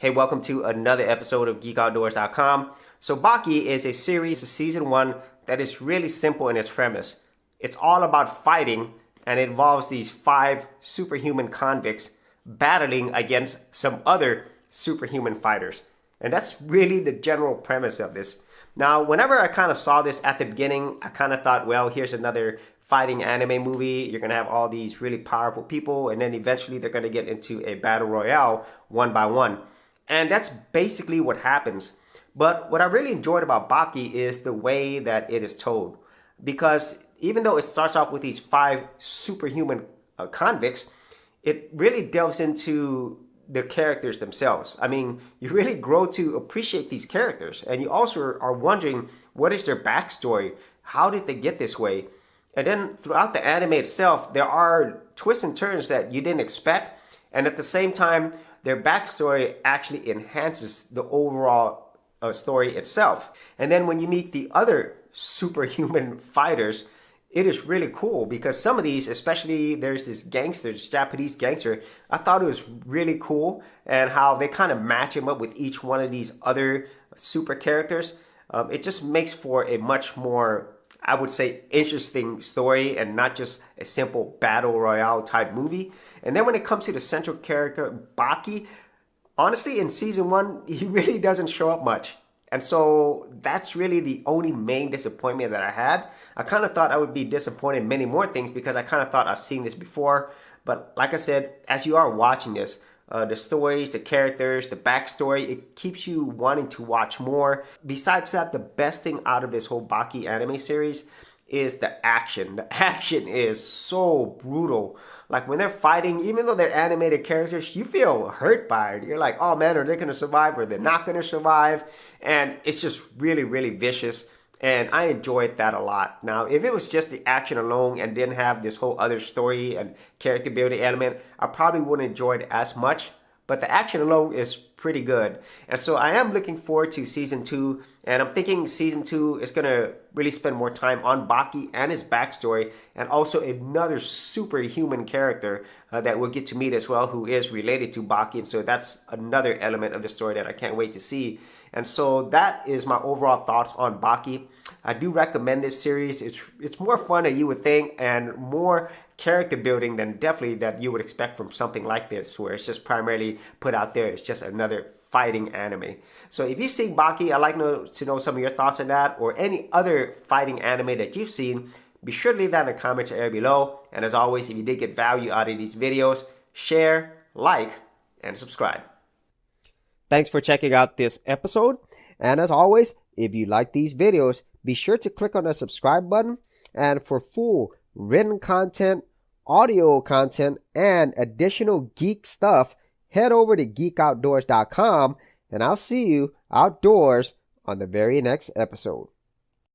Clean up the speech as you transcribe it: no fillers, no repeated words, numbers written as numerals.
Hey, welcome to another episode of GeekOutdoors.com. So Baki is a series, season 1, that is really simple in its premise. It's all about fighting, and it involves these 5 superhuman convicts battling against some other superhuman fighters. And that's really the general premise of this. Now, whenever I kind of saw this at the beginning, I kind of thought, well, here's another fighting anime movie. You're going to have all these really powerful people, and then eventually they're going to get into a battle royale one by one. And that's basically what happens. But what I really enjoyed about Baki is the way that it is told. Because even though it starts off with these 5 superhuman convicts, it really delves into the characters themselves. I mean, you really grow to appreciate these characters. And you also are wondering, what is their backstory? How did they get this way? And then throughout the anime itself, there are twists and turns that you didn't expect. And at the same time, their backstory actually enhances the overall story itself. And then when you meet the other superhuman fighters, it is really cool because some of these, especially there's this gangster, this Japanese gangster, I thought it was really cool, and how they kind of match him up with each one of these other super characters. It just makes for a much more, I would say, interesting story and not just a simple battle royale type movie. And then when it comes to the central character, Baki, honestly, in season 1, he really doesn't show up much. And so that's really the only main disappointment that I had. I kind of thought I would be disappointed in many more things because I kind of thought I've seen this before. But like I said, as you are watching this, the stories, the characters, the backstory, it keeps you wanting to watch more. Besides that, the best thing out of this whole Baki anime series is the action. The action is so brutal. Like when they're fighting, even though they're animated characters, you feel hurt by it. You're like, oh man, are they going to survive or they're not going to survive? And it's just really, really vicious. And I enjoyed that a lot. Now, if it was just the action alone and didn't have this whole other story and character building element, I probably wouldn't enjoy it as much. But the action alone is pretty good. And so I am looking forward to season 2. And I'm thinking season 2 is going to really spend more time on Baki and his backstory. And also another superhuman character that we'll get to meet as well, who is related to Baki. And so that's another element of the story that I can't wait to see. And so that is my overall thoughts on Baki. I do recommend this series. It's more fun than you would think, and more character building than definitely that you would expect from something like this, where it's just primarily put out there. It's just another fighting anime. So if you've seen Baki, I'd like to know some of your thoughts on that, or any other fighting anime that you've seen. Be sure to leave that in the comments area below. And as always, if you did get value out of these videos, share, like, and subscribe. Thanks for checking out this episode. And as always, if you like these videos, be sure to click on the subscribe button. And for full written content, audio content, and additional geek stuff, head over to GeekOutdoors.com, and I'll see you outdoors on the very next episode.